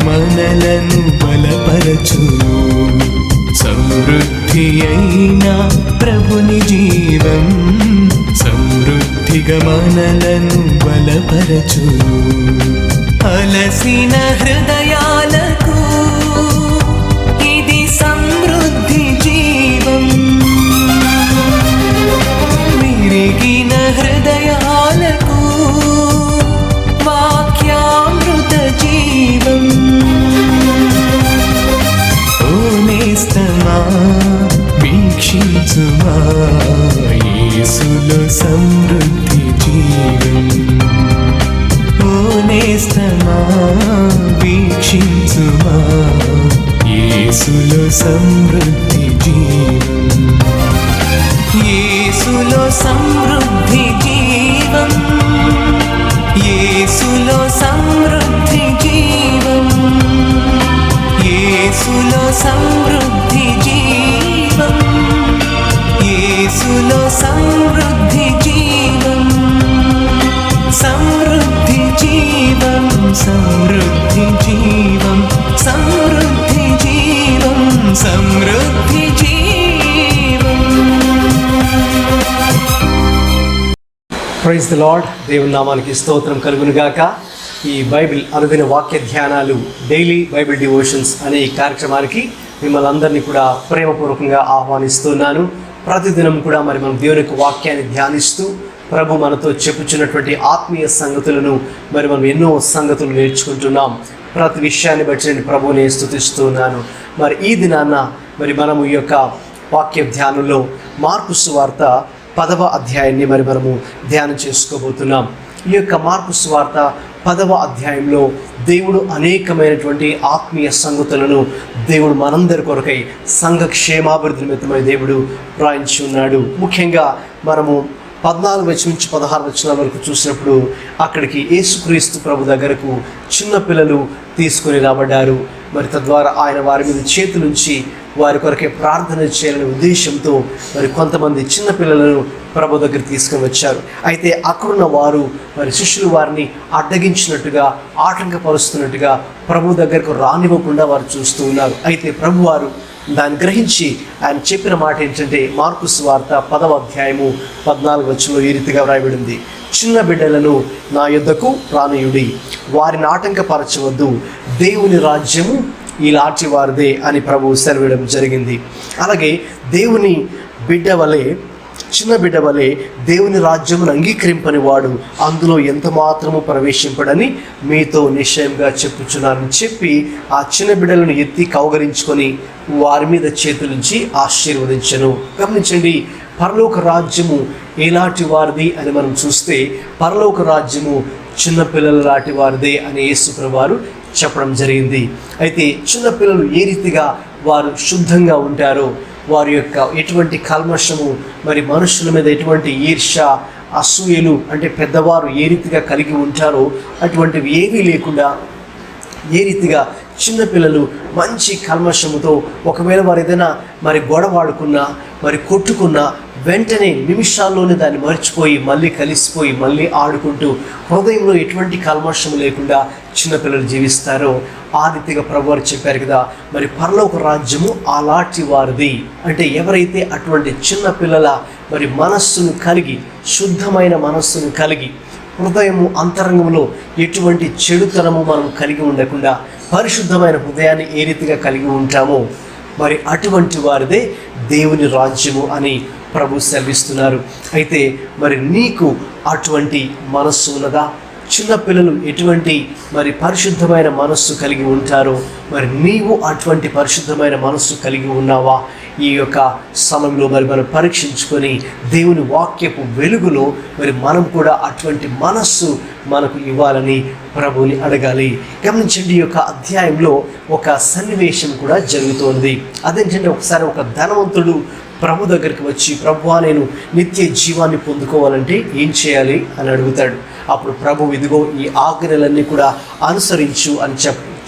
మనలను బలపరచును. సమృద్ధి అయిన ప్రభుని జీవం సమృద్ధిగా మనలను బలపరచును. అలసిన హృదయాలకు ఇది సమృద్ధి జీవం. విరిగిన హృదయాలకు వాక్యామృత జీవం. ఓ నేస్తమా వీక్షించుమా యేసులో సమృద్ధి జీవం. ఓ నేస్తమా వీక్షించుమా యేసులో సమృద్ధి జీవం. యేసులో సమృద్ధి జీవం. యేసులో సమృద్ధి జీవం. యేసులో సమృద్ధి జీవం. యేసులో సమృద్ధి జీవం. సమృద్ధి జీవం. సమృద్ధి జీవం. సమృద్ధి జీవం. సమృద్ధి జీవం. Praise the Lord. దేవుని నామానికి స్తోత్రం కలుగును గాక. ఈ బైబిల్ అనుదిన వాక్య ధ్యానాలు డైలీ బైబిల్ డివోషన్స్ అనే ఈ కార్యక్రమానికి మిమ్మల్ని అందరినీ కూడా ప్రేమపూర్వకంగా ఆహ్వానిస్తున్నాను. ప్రతిదినం కూడా మనం దేవుని యొక్క వాక్యాన్ని ధ్యానిస్తూ ప్రభు మనతో చెప్పుచున్నటువంటి ఆత్మీయ సంగతులను మనం ఎన్నో సంగతులు నేర్చుకుంటున్నాం. ప్రతి విషయాన్ని బట్టి నేను ప్రభువుని స్తుతిస్తున్నాను. ఈ దినాన్న మనము ఈ యొక్క వాక్య ధ్యానంలో మార్కు సువార్త 10వ అధ్యాయాన్ని మనము ధ్యానం చేసుకోబోతున్నాం. ఈ యొక్క మార్కు సువార్త 10వ అధ్యాయంలో దేవుడు అనేకమైనటువంటి ఆత్మీయ సంగతులను దేవుడు మనందరి కొరకై సంఘ క్షేమాభివృద్ధి నిమిత్తమై దేవుడు రాయించి ఉన్నాడు. ముఖ్యంగా మనము 14 వచనం నుంచి 16 వచనాల వరకు చూసినప్పుడు అక్కడికి యేసుక్రీస్తు ప్రభు దగ్గరకు చిన్న పిల్లలు తీసుకొని రాబడ్డారు. తద్వారా ఆయన వారి మీద చేతులుంచి వారి కొరకే ప్రార్థన చేయాలనే ఉద్దేశంతో కొంతమంది చిన్న పిల్లలను ప్రభు దగ్గర తీసుకొని వచ్చారు. అయితే అక్కడున్న వారు శిష్యులు వారిని అడ్డగించినట్టుగా ఆటంకపరుస్తున్నట్టుగా ప్రభు దగ్గరకు రానివ్వకుండా వారు చూస్తూ ఉన్నారు. అయితే ప్రభు వారు దాన్ని గ్రహించి ఆయన చెప్పిన మాట ఏంటంటే మార్కు సువార్త 10వ అధ్యాయము 14వ వచనంలో ఈ రీతిగా వ్రాయబడింది. చిన్న బిడ్డలను నా యొద్దకు రానియుడి, వారిని ఆటంకపరచవద్దు, దేవుని రాజ్యము ఇలాంటి వారిదే అని ప్రభు సెలవియడం జరిగింది. అలాగే దేవుని బిడ్డ వలె చిన్న బిడ్డ వలె దేవుని రాజ్యమును అంగీకరింపని వాడు అందులో ఎంత మాత్రము ప్రవేశింపడని మీతో నిశ్చయంగా చెప్పుచున్నానని చెప్పి ఆ చిన్న బిడ్డలను ఎత్తి కౌగలించుకొని వారి మీద చేతులుంచి ఆశీర్వదించను. గమనించండి, పరలోక రాజ్యము ఎలాంటి వారిది అని మనం చూస్తే పరలోక రాజ్యము చిన్నపిల్లల లాంటి వారిదే అని యేసు ప్రభువారు చెప్పడం జరిగింది. అయితే చిన్నపిల్లలు ఏ రీతిగా వారు శుద్ధంగా ఉంటారో, వారి యొక్క ఎటువంటి కల్మషము మనుషుల మీద ఎటువంటి ఈర్ష్య అసూయలు అంటే పెద్దవారు ఏ రీతిగా కలిగి ఉంటారో అటువంటివి ఏవీ లేకుండా ఏ రీతిగా చిన్నపిల్లలు మంచి కల్మషముతో ఒకవేళ వారు ఏదైనా గొడవాడుకున్నా కొట్టుకున్నా వెంటనే నిమిషాల్లోనే దాన్ని మర్చిపోయి మళ్ళీ కలిసిపోయి మళ్ళీ ఆడుకుంటూ హృదయంలో ఎటువంటి కల్మషము లేకుండా చిన్నపిల్లలు జీవిస్తారో ఆ రీతిగా ప్రభువారు చెప్పారు కదా. పరలోక రాజ్యము అలాంటి వారిది. అంటే ఎవరైతే అటువంటి చిన్నపిల్లల మనస్సును కలిగి శుద్ధమైన మనస్సును కలిగి హృదయము అంతరంగంలో ఎటువంటి చెడుతనము మనం కలిగి ఉండకుండా పరిశుద్ధమైన హృదయాన్ని ఏ రీతిగా కలిగి ఉంటామో అటువంటి వారిదే దేవుని రాజ్యము అని ప్రభు సెలవిస్తున్నారు. అయితే నీకు అటువంటి మనస్సు ఉన్నదా? చిన్నపిల్లలు ఎటువంటి పరిశుద్ధమైన మనస్సు కలిగి ఉంటారో నీవు అటువంటి పరిశుద్ధమైన మనస్సు కలిగి ఉన్నావా? ఈ యొక్క సమయంలో మనం పరీక్షించుకొని దేవుని వాక్యపు వెలుగులో మనం కూడా అటువంటి మనస్సు మనకు ఇవ్వాలని ప్రభువుని అడగాలి. గమనించండి, ఈ యొక్క అధ్యాయంలో ఒక సన్నివేశం కూడా జరుగుతోంది. అదేంటంటే ఒకసారి ఒక ధనవంతుడు ప్రభు దగ్గరికి వచ్చి, ప్రభువా నేను నిత్య జీవాన్ని పొందుకోవాలంటే ఏం చేయాలి అని అడుగుతాడు. అప్పుడు ప్రభు ఇదిగో ఈ ఆజ్ఞలన్నీ కూడా అనుసరించు అని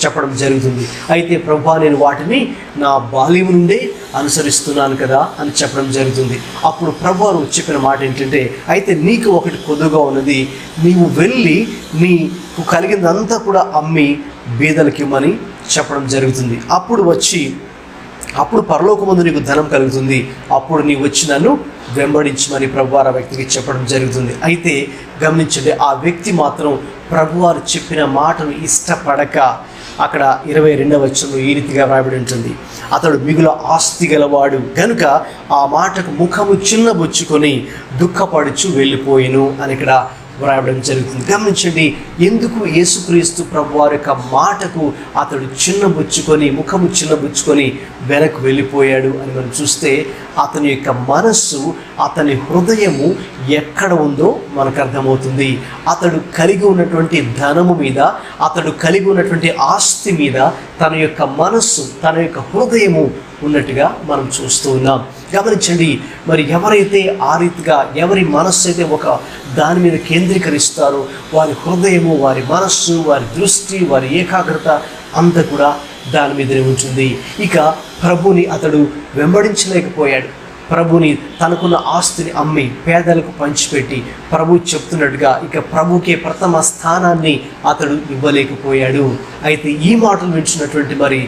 చెప్పడం జరుగుతుంది. అయితే ప్రభువా నేను వాటిని నా బాల్యం నుండే అనుసరిస్తున్నాను కదా అని చెప్పడం జరుగుతుంది. అప్పుడు ప్రభువారు చెప్పిన మాట ఏంటంటే, అయితే నీకు ఒకటి కొద్దుగా ఉన్నది, నీవు వెళ్ళి నీకు కలిగిందంతా కూడా అమ్మి బీదలకి ఇమ్మని చెప్పడం జరుగుతుంది. అప్పుడు పరలోకమందు నీకు ధనం కలుగుతుంది, అప్పుడు నీవు వచ్చి నన్ను వెంబడించమని ప్రభువారు ఆ వ్యక్తికి చెప్పడం జరుగుతుంది. అయితే గమనించండి, ఆ వ్యక్తి మాత్రం ప్రభువారు చెప్పిన మాటను ఇష్టపడక అక్కడ 22వ వచనంలో ఈ రీతిగా వ్రాయబడి ఉంటుంది, అతడు మిగుల ఆస్తి గలవాడు గనుక ఆ మాటకు ముఖము చిన్నబుచ్చుకొని దుఃఖపడుచు వెళ్ళిపోయిను అని ఇక్కడ వ్రాయబడం జరుగుతుంది. గమనించండి, ఎందుకు యేసుక్రీస్తు ప్రభువారి యొక్క మాటకు అతడు ముఖము చిన్నబుచ్చుకొని వెనక్కి వెళ్ళిపోయాడు అని మనం చూస్తే, అతని యొక్క మనస్సు, అతని హృదయము ఎక్కడ ఉందో మనకు అర్థమవుతుంది. అతడు కలిగి ఉన్నటువంటి ధనము మీద, అతడు కలిగి ఉన్నటువంటి ఆస్తి మీద తన యొక్క మనస్సు, తన యొక్క హృదయము ఉన్నట్టుగా మనం చూస్తూ ఉన్నాం. గమనించండి, మరి ఎవరైతే ఆ రీతిగా ఎవరి మనస్సు అయితే ఒక దాని మీద కేంద్రీకరిస్తారో వారి హృదయము, వారి మనస్సు, వారి దృష్టి, వారి ఏకాగ్రత అంతా కూడా దాని మీదనే ఉంటుంది. ఇక ప్రభుని అతడు వెంబడించలేకపోయాడు. ప్రభుని తనకున్న ఆస్తిని అమ్మి పేదలకు పంచిపెట్టి ప్రభు చెప్తున్నట్టుగా ఇక ప్రభుకే ప్రథమ స్థానాన్ని అతడు ఇవ్వలేకపోయాడు. అయితే ఈ మాటలు వింటున్నటువంటి మరి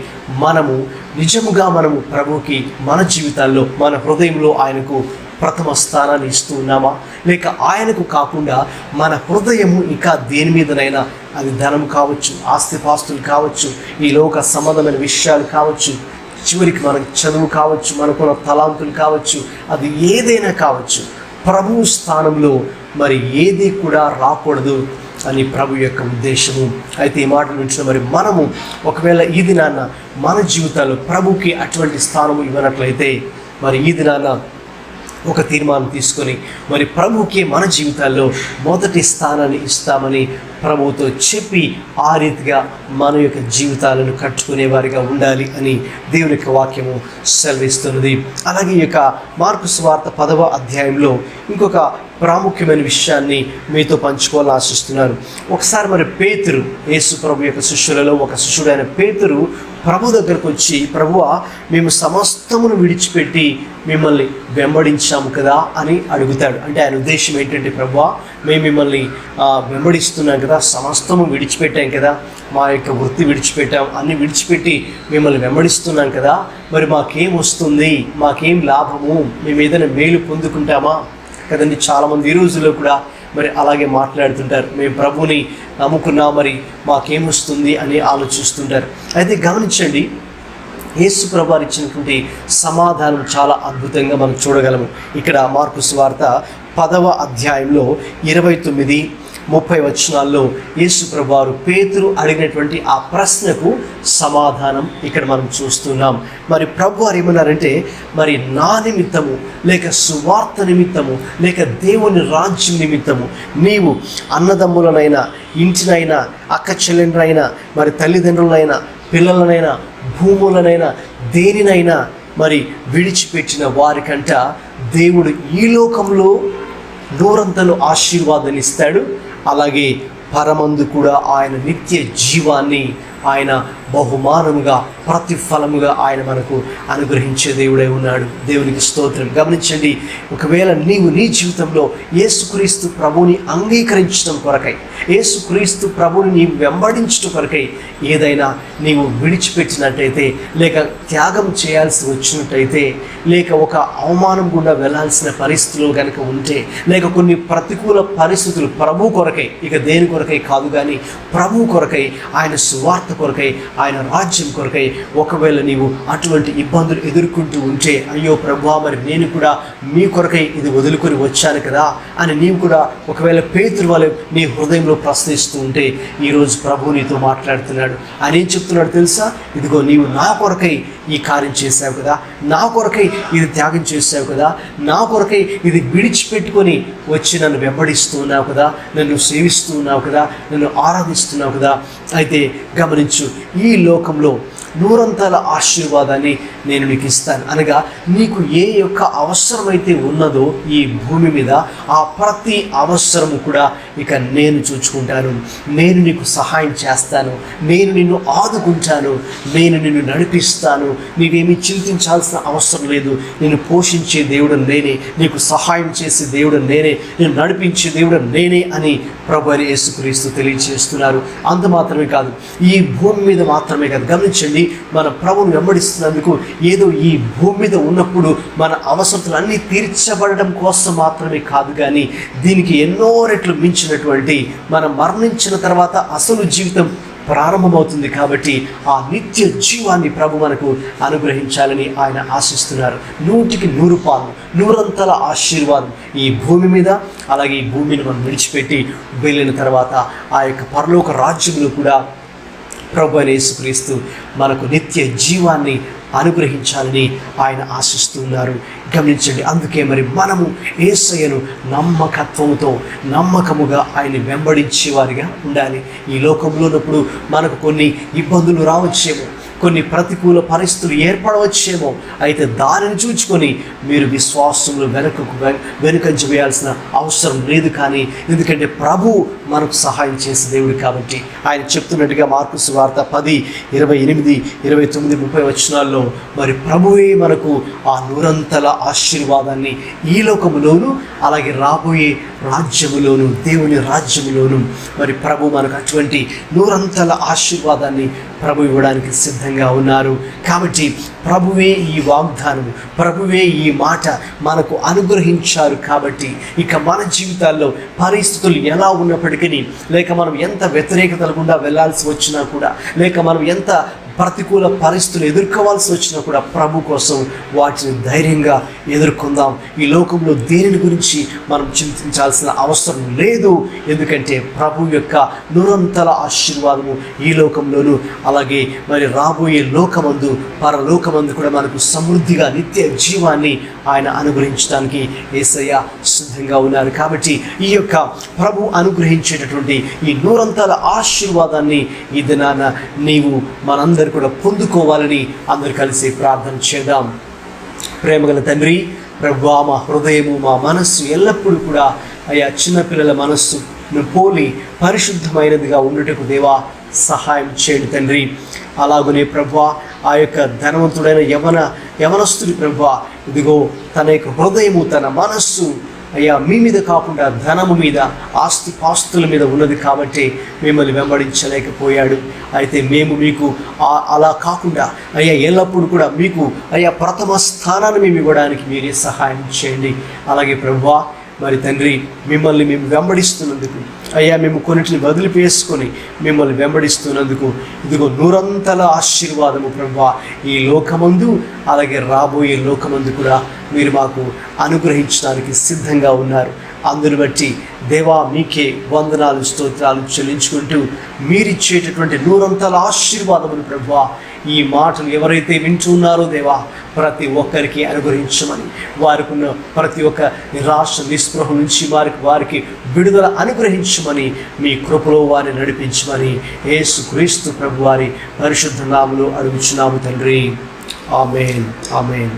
మనము నిజముగా మనము ప్రభుకి మన జీవితాల్లో, మన హృదయంలో ఆయనకు ప్రథమ స్థానాన్ని ఇస్తూ ఉన్నామా? లేక ఆయనకు కాకుండా మన హృదయము ఇంకా దేని మీదనైనా, అది ధనం కావచ్చు, ఆస్తిపాస్తులు కావచ్చు, ఈ లోక సంబంధమైన విషయాలు కావచ్చు, చివరికి మనకు చదువు కావచ్చు, మనకున్న తలాంతులు కావచ్చు, అది ఏదైనా కావచ్చు, ప్రభు స్థానంలో మరి ఏది కూడా రాకూడదు అని ప్రభు యొక్క ఉద్దేశము. అయితే ఈ మాటలు వింటున్న మరి మనము ఒకవేళ ఈ దినాన్న మన జీవితాల్లో ప్రభుకి అటువంటి స్థానము ఇవ్వనట్లయితే, మరి ఈ దినాన్న ఒక తీర్మానం తీసుకొని మరి ప్రభుకి మన జీవితాల్లో మొదటి స్థానాన్ని ఇస్తామని ప్రభువుతో చెప్పి ఆ రీతిగా మన యొక్క జీవితాలను కట్టుకునే వారిగా ఉండాలి అని దేవుని యొక్క వాక్యము సెలవిస్తున్నది. అలాగే ఈ యొక్క మార్కు సువార్త 10వ అధ్యాయంలో ఇంకొక ప్రాముఖ్యమైన విషయాన్ని మీతో పంచుకోవాలని ఆశిస్తున్నాను. ఒకసారి మరి పేతురు, యేసు ప్రభు యొక్క శిష్యులలో ఒక శిష్యుడైన పేతురు ప్రభు దగ్గరకు వచ్చి, ప్రభువా, మేము సమస్తమును విడిచిపెట్టి మిమ్మల్ని వెంబడించాము కదా అని అడుగుతాడు. అంటే ఆయన ఉద్దేశం ఏంటంటే, ప్రభువా, మేము మిమ్మల్ని వెంబడిస్తున్నాం కదా, సమస్తము విడిచిపెట్టాం కదా, మా యొక్క వృత్తి విడిచిపెట్టాం, అన్ని విడిచిపెట్టి మిమ్మల్ని వెంబడిస్తున్నాం కదా, మరి మాకేం వస్తుంది, మాకేం లాభము, మేము ఏదైనా మేలు పొందుకుంటామా కదండి. చాలామంది ఈ రోజుల్లో కూడా మరి అలాగే మాట్లాడుతుంటారు, మేము ప్రభుని నమ్ముకున్నా, మరి మాకేమొస్తుంది అని ఆలోచిస్తుంటారు. అయితే గమనించండి, యేసు ప్రభువారు ఇచ్చినటువంటి సమాధానం చాలా అద్భుతంగా మనం చూడగలము. ఇక్కడ మార్కు సువార్త 10వ అధ్యాయంలో 29-30 వచనాల్లో యేసు ప్రభువారు పేతురు అడిగినటువంటి ఆ ప్రశ్నకు సమాధానం ఇక్కడ మనం చూస్తున్నాం. మరి ప్రభువారు ఏమన్నారంటే, మరి నా నిమిత్తము, లేక సువార్త నిమిత్తము, లేక దేవుని రాజ్యం నిమిత్తము నీవు అన్నదమ్ములనైనా, ఇంటినైనా, అక్క చెల్లెండ్రైనా, మరి తల్లిదండ్రులైనా, పిల్లలనైనా, భూములనైనా, దేనినైనా మరి విడిచిపెట్టిన వారికంట దేవుడు ఈ లోకంలో నూరంతలు ఆశీర్వాదాన్ని ఇస్తాడు. అలాగే పరమందు కూడా ఆయన నిత్య జీవాన్ని ఆయన బహుమానముగా, ప్రతిఫలముగా ఆయన మనకు అనుగ్రహించే దేవుడై ఉన్నాడు. దేవునికి స్తోత్రం. గమనించండి, ఒకవేళ నీవు నీ జీవితంలో యేసుక్రీస్తు ప్రభువుని అంగీకరించడం కొరకై, యేసుక్రీస్తు ప్రభువుని నీవు వెంబడించడం కొరకై ఏదైనా నీవు విడిచిపెట్టినట్టయితే, లేక త్యాగం చేయాల్సి వచ్చినట్టయితే, లేక ఒక అవమానం గుండా వెళ్ళాల్సిన పరిస్థితులు కనుక ఉంటే, లేక కొన్ని ప్రతికూల పరిస్థితులు ప్రభు కొరకై, ఇక దేని కొరకై కాదు కానీ ప్రభు కొరకై, ఆయన సువార్త కొరకై, ఆయన రాజ్యం కొరకై ఒకవేళ నీవు అటువంటి ఇబ్బందులు ఎదుర్కొంటూ ఉంటే, అయ్యో ప్రభువా, మరి నేను కూడా మీ కొరకై ఇది వదులుకొని వచ్చాను కదా అని నీవు కూడా ఒకవేళ పేతురు వలె నీ హృదయంలో ప్రశ్నిస్తూ ఉంటే, ఈరోజు ప్రభు నీతో మాట్లాడుతున్నాడు. ఆయన ఏం చెప్తున్నాడు తెలుసా? ఇదిగో నీవు నా కొరకై ఈ కార్యం చేశావు కదా, నా కొరకై ఇది త్యాగం చేశావు కదా, నా కొరకై ఇది విడిచిపెట్టుకొని వచ్చి నన్ను వెంబడిస్తూ ఉన్నావు కదా, నన్ను సేవిస్తూ ఉన్నావు కదా, నన్ను ఆరాధిస్తున్నావు కదా. అయితే గమనించు, ఈ లోకంలో నూరంతల ఆశీర్వాదాన్ని నేను నీకు ఇస్తాను. అనగా నీకు ఏ యొక్క అవసరమైతే ఉన్నదో ఈ భూమి మీద ఆ ప్రతి అవసరము కూడా ఇక నేను చూసుకుంటాను. నేను నీకు సహాయం చేస్తాను, నేను నిన్ను ఆదుకుంటాను, నేను నిన్ను నడిపిస్తాను. నీవేమీ చింతించాల్సిన అవసరం లేదు. నేను పోషించే దేవుడు నేనే, నీకు సహాయం చేసే దేవుడు నేనే, నేను నడిపించే దేవుడు నేనే అని ప్రభు అయిన యేసుక్రీస్తు తెలియజేస్తున్నారు. అంత మాత్రమే కాదు, ఈ భూమి మీద మాత్రమే కాదు, గమనించండి, మన ప్రభువును వెంబడిస్తున్నందుకు ఏదో ఈ భూమి మీద ఉన్నప్పుడు మన అవసరతలు అన్నీ తీర్చబడడం కోసం మాత్రమే కాదు, కానీ దీనికి ఎన్నో రెట్లు మించినటువంటి మనం మరణించిన తర్వాత అసలు జీవితం ప్రారంభమవుతుంది. కాబట్టి ఆ నిత్య జీవాన్ని ప్రభు మనకు అనుగ్రహించాలని ఆయన ఆశిస్తున్నారు. 100% పాలు, నూరంతల ఆశీర్వాదం ఈ భూమి మీద, అలాగే ఈ భూమిని మనం విడిచిపెట్టి వెళ్ళిన తర్వాత ఆ యొక్క పరలోక రాజ్యంలో కూడా ప్రభు అయిన యేసుక్రీస్తు మనకు నిత్య జీవాన్ని అనుగ్రహించాలని ఆయన ఆశిస్తున్నారు. గమనించండి, అందుకే మరి మనము యేసయ్యను నమ్మకత్వంతో నమ్మకముగా ఆయన్ని వెంబడించేవారిగా ఉండాలి. ఈ లోకంలో ఉన్నప్పుడు మనకు కొన్ని ఇబ్బందులు రావచ్చేమో, కొన్ని ప్రతికూల పరిస్థితులు ఏర్పడవచ్చేమో, అయితే దానిని చూచుకొని మీరు విశ్వాసంలో వెనుకంజ వేయాల్సిన అవసరం లేదు. కానీ ఎందుకంటే ప్రభు మనకు సహాయం చేసే దేవుడు కాబట్టి ఆయన చెప్తున్నట్టుగా మార్కు సువార్త 10:28, 29, 30 వచనాల్లో మరి ప్రభువే మనకు ఆ నూరంతల ఆశీర్వాదాన్ని ఈ లోకములోను అలాగే రాబోయే రాజ్యములోను, దేవుని రాజ్యములోను మరి ప్రభు మనకు అటువంటి నూరంతల ఆశీర్వాదాన్ని ప్రభు ఇవ్వడానికి సిద్ధంగా ఉన్నారు. కాబట్టి ప్రభువే ఈ వాగ్దానం, ప్రభువే ఈ మాట మనకు అనుగ్రహించారు. కాబట్టి ఇక మన జీవితాల్లో పరిస్థితులు ఎలా ఉన్నప్పటికీ, లేక మనం ఎంత వ్యతిరేకతలు గుండా వెళ్ళాల్సి వచ్చినా కూడా, లేక మనం ఎంత ప్రతికూల పరిస్థితులు ఎదుర్కోవాల్సి వచ్చినా కూడా ప్రభు కోసం వాటిని ధైర్యంగా ఎదుర్కొందాం. ఈ లోకంలో దేనిని గురించి మనం చింతించాల్సిన అవసరం లేదు. ఎందుకంటే ప్రభు యొక్క నూరంతల ఆశీర్వాదము ఈ లోకంలోనూ అలాగే మరి రాబోయే లోకమందు, పరలోకమందు కూడా మనకు సమృద్ధిగా నిత్య జీవాన్ని ఆయన అనుగ్రహించడానికి యేసయ్య సిద్ధంగా ఉన్నారు. కాబట్టి ఈ యొక్క ప్రభు అనుగ్రహించేటటువంటి ఈ నూరంతల ఆశీర్వాదాన్ని ఈ దినాన నీవు మనందరూ కూడా పొందుకోవాలని అందరూ కలిసి ప్రార్థన చేద్దాం. ప్రేమగల తండ్రి, ప్రభువా, మా హృదయము, మా మనస్సు ఎల్లప్పుడూ కూడా అయ్యా చిన్నపిల్లల మనస్సును పోలి పరిశుద్ధమైనదిగా ఉండుటకు దేవా సహాయం చేయండి తండ్రి. అలాగనే ప్రభువా, ఆ యొక్క ధనవంతుడైన యవనస్తుడి ప్రభువా, ఇదిగో తన యొక్క హృదయము, తన మనస్సు అయ్యా మీ మీద కాకుండా ధనము మీద, ఆస్తిపాస్తుల మీద ఉన్నది కాబట్టి మిమ్మల్ని వెంబడించలేకపోయాడు. అయితే మేము మీకు అలా కాకుండా అయ్యా ఎల్లప్పుడూ కూడా మీకు అయ్యా ప్రథమ స్థానాన్ని మేము ఇవ్వడానికి మీరే సహాయం చేయండి. అలాగే ప్రభువా మరి తండ్రి, మిమ్మల్ని మేము వెంబడిస్తున్నందుకు అయ్యా, మేము కొన్నిటిని వదిలిపేసుకొని మిమ్మల్ని వెంబడిస్తున్నందుకు ఇదిగో నూరంతల ఆశీర్వాదము ప్రభువా ఈ లోకమందు అలాగే రాబోయే లోకమందు కూడా మీరు మాకు అనుగ్రహించడానికి సిద్ధంగా ఉన్నారు. అందుని బట్టి దేవా మీకే వందనాలు, స్తోత్రాలు చెల్లించుకుంటూ మీరిచ్చేటటువంటి నూరంతల ఆశీర్వాదములు ప్రభువా ఈ మాటలు ఎవరైతే వింటున్నారో దేవా ప్రతి ఒక్కరికి అనుగ్రహించమని, వారికి ఉన్న ప్రతి ఒక్క నిరాశ నిస్పృహ నుంచి వారికి విడుదల అనుగ్రహించమని, మీ కృపలో వారిని నడిపించమని యేసుక్రీస్తు ప్రభు వారి పరిశుద్ధ నామములో అడుగుచున్నాము తండ్రి. ఆమేన్, ఆమేన్.